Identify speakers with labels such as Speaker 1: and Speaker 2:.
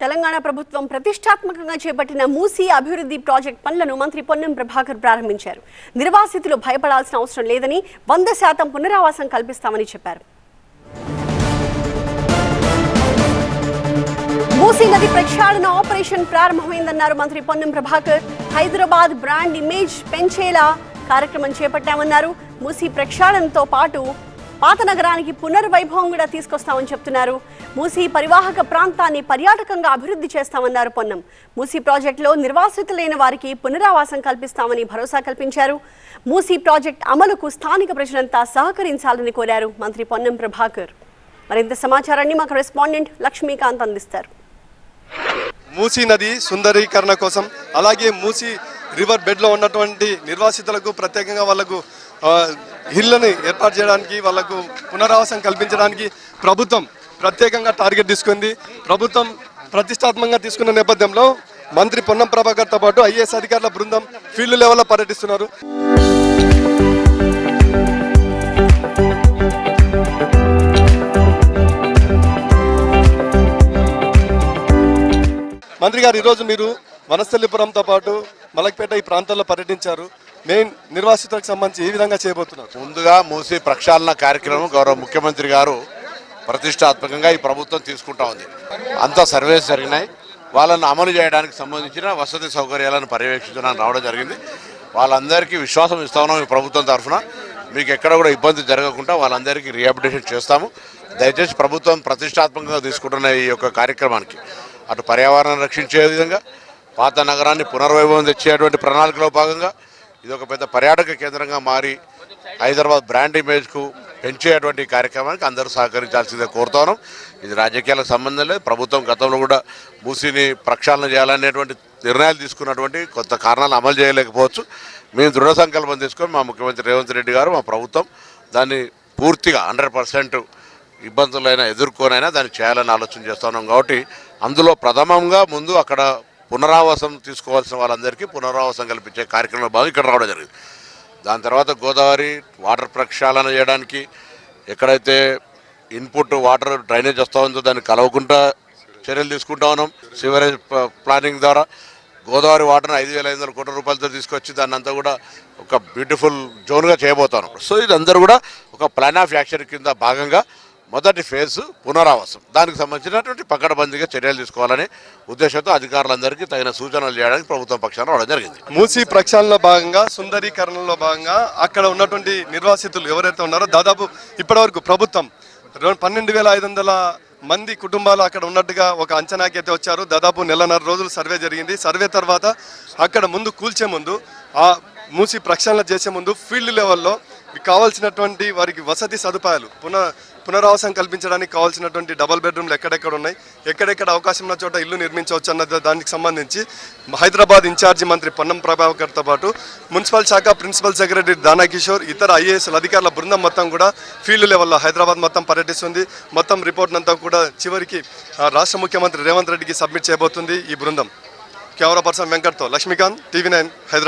Speaker 1: తెలంగాణ ప్రభుత్వం ప్రతిష్టాత్మకంగా చేపట్టిన మూసీ అభివృద్ధి ప్రాజెక్ట్ పనులను మంత్రి పొన్నం ప్రభాకర్ ప్రారంభించారు. నిర్వాసితులు భయపడాల్సిన అవసరం లేదని 100% పునరావాసం కల్పిస్తామని చెప్పారు. మూసీ నది ప్రక్షాళన ఆపరేషన్ ప్రారంభమైందన్నారు మంత్రి పొన్నం ప్రభాకర్. హైదరాబాద్ బ్రాండ్ ఇమేజ్ పెంచేలా కార్యక్రమం చేపట్టామన్నారు. మూసీ ప్రక్షాళనతో పాటు పాత నగరానికి పునర్వైభవం కూడా తీసుకొస్తామని చెప్తున్నారు. మూసీ పరివాహక ప్రాంతాన్ని పర్యాటకంగా అభివృద్ధి చేస్తామన్నారు పొన్నం. మూసీ ప్రాజెక్టులో నిర్వాసితులైన వారికి పునరావాసం కల్పిస్తామని భరోసా కల్పించారు. మూసీ ప్రాజెక్ట్ అమలుకు స్థానిక ప్రజలంతా సహకరించాలని కోరారు మంత్రి పొన్నం ప్రభాకర్. మరింత సమాచారాన్ని మా కరెస్పాండెంట్ లక్ష్మీకాంత్ అందిస్తారు.
Speaker 2: మూసీ నది సుందరీకరణ కోసం, అలాగే మూసీ రివర్ బెడ్లో ఉన్నటువంటి నిర్వాసితులకు ప్రత్యేకంగా వాళ్లకు ఇళ్లను ఏర్పాటు చేయడానికి, వాళ్లకు పునరావాసం కల్పించడానికి ప్రభుత్వం ప్రత్యేకంగా టార్గెట్ తీసుకుంది. ప్రభుత్వం ప్రతిష్టాత్మకంగా తీసుకున్న నేపథ్యంలో మంత్రి పొన్నం ప్రభాకర్తో పాటు ఐఏఎస్ అధికారుల బృందం ఫీల్డ్ లెవెల్లో పర్యటిస్తున్నారు. మంత్రి గారు, ఈరోజు మీరు వనస్థలిపురంతో పాటు మలక్పేట ఈ ప్రాంతాల్లో పర్యటించారు. మెయిన్ నిర్వాసితులకు సంబంధించి ఏ విధంగా చేయబోతున్నారు?
Speaker 3: ముందుగా మూసీ ప్రక్షాళన కార్యక్రమం గౌరవ ముఖ్యమంత్రి గారు ప్రతిష్టాత్మకంగా ఈ ప్రభుత్వం తీసుకుంటా ఉంది. అంతా సర్వేస్ జరిగినాయి. వాళ్ళను అమలు చేయడానికి సంబంధించిన వసతి సౌకర్యాలను పర్యవేక్షించడానికి రావడం జరిగింది. వాళ్ళందరికీ విశ్వాసం ఇస్తా ఉన్నాం ఈ ప్రభుత్వం తరఫున. మీకు ఎక్కడ కూడా ఇబ్బంది జరగకుండా వాళ్ళందరికీ రీహాబిలిటేషన్ చేస్తాము. దయచేసి ప్రభుత్వం ప్రతిష్టాత్మకంగా తీసుకుంటున్న ఈ యొక్క కార్యక్రమానికి అటు పర్యావరణాన్ని రక్షించే విధంగా, పాత నగరాన్ని పునర్వైభవం తెచ్చేటువంటి ప్రణాళికలో భాగంగా ఇది ఒక పెద్ద పర్యాటక కేంద్రంగా మారి హైదరాబాద్ బ్రాండ్ ఇమేజ్కు పెంచేటువంటి కార్యక్రమానికి అందరూ సహకరించాల్సిందే కోరుతా ఉన్నాం. ఇది రాజకీయాలకు సంబంధం లేదు. ప్రభుత్వం గతంలో కూడా మూసీని ప్రక్షాళన చేయాలనేటువంటి నిర్ణయాలు తీసుకున్నటువంటి కొంత కారణాలు అమలు చేయలేకపోవచ్చు. మేము దృఢ సంకల్పం తీసుకొని మా ముఖ్యమంత్రి రేవంత్ రెడ్డి గారు, మా ప్రభుత్వం దాన్ని పూర్తిగా 100% ఇబ్బందులైనా ఎదుర్కొనైనా దాన్ని చేయాలని ఆలోచన చేస్తూ ఉన్నాం. కాబట్టి అందులో ప్రథమంగా ముందు అక్కడ పునరావాసం తీసుకోవాల్సిన వాళ్ళందరికీ పునరావాసం కల్పించే కార్యక్రమంలో భాగంగా ఇక్కడ రావడం జరిగింది. దాని తర్వాత గోదావరి వాటర్ ప్రక్షాళన చేయడానికి ఎక్కడైతే ఇన్పుట్ వాటర్ డ్రైనేజ్ వస్తూ ఉందో దాన్ని కలవకుండా చర్యలు తీసుకుంటా ఉన్నాం. సివరేజ్ ప్లానింగ్ ద్వారా గోదావరి వాటర్ని 5,500 కోట్ల రూపాయలతో తీసుకొచ్చి దాన్ని అంతా కూడా ఒక బ్యూటిఫుల్ జోన్గా చేయబోతున్నాం. సో ఇదందరూ కూడా ఒక ప్లాన్ ఆఫ్ యాక్షన్ కింద భాగంగా మొదటి ఫేజ్ పునరావాసం, దానికి సంబంధించినటువంటి పకడ్బందీగా చర్యలు తీసుకోవాలనే ఉద్దేశంతో అధికారులందరికీ తగిన సూచనలు చేయడానికి ప్రభుత్వం పక్షాన రావడం జరిగింది.
Speaker 2: మూసీ ప్రక్షాళనలో భాగంగా, సుందరీకరణలో భాగంగా అక్కడ ఉన్నటువంటి నిర్వాసితులు ఎవరైతే ఉన్నారో దాదాపు ఇప్పటివరకు ప్రభుత్వం 12,500 మంది కుటుంబాలు అక్కడ ఉన్నట్టుగా ఒక అంచనాకి అయితే వచ్చారు. దాదాపు 1.5 రోజులు సర్వే జరిగింది. సర్వే తర్వాత అక్కడ ముందు కూల్చే ముందు, ఆ మూసీ ప్రక్షాళన చేసే ముందు ఫీల్డ్ లెవెల్లో కావాల్సినటువంటి వారికి వసతి సదుపాయాలు, పునరావాసం కల్పించడానికి కావాల్సినటువంటి డబుల్ బెడ్రూమ్లు ఎక్కడెక్కడ ఉన్నాయి, ఎక్కడెక్కడ అవకాశం ఉన్న చోట ఇల్లు నిర్మించవచ్చు అన్న దానికి సంబంధించి హైదరాబాద్ ఇన్ఛార్జి మంత్రి పొన్నం ప్రభాకర్తో పాటు మున్సిపల్ శాఖ ప్రిన్సిపల్ సెక్రటరీ దానాకిషోర్, ఇతర ఐఏఎస్ అధికారుల బృందం మొత్తం కూడా ఫీల్డ్ లెవెల్లో హైదరాబాద్ మొత్తం పర్యటిస్తుంది. మొత్తం రిపోర్ట్ అంతా కూడా చివరికి రాష్ట్ర ముఖ్యమంత్రి రేవంత్ రెడ్డికి సబ్మిట్ చేయబోతుంది ఈ బృందం. కెమెరా పర్సన్ వెంకట్తో లక్ష్మీకాంత్, TV9 హైదరాబాద్.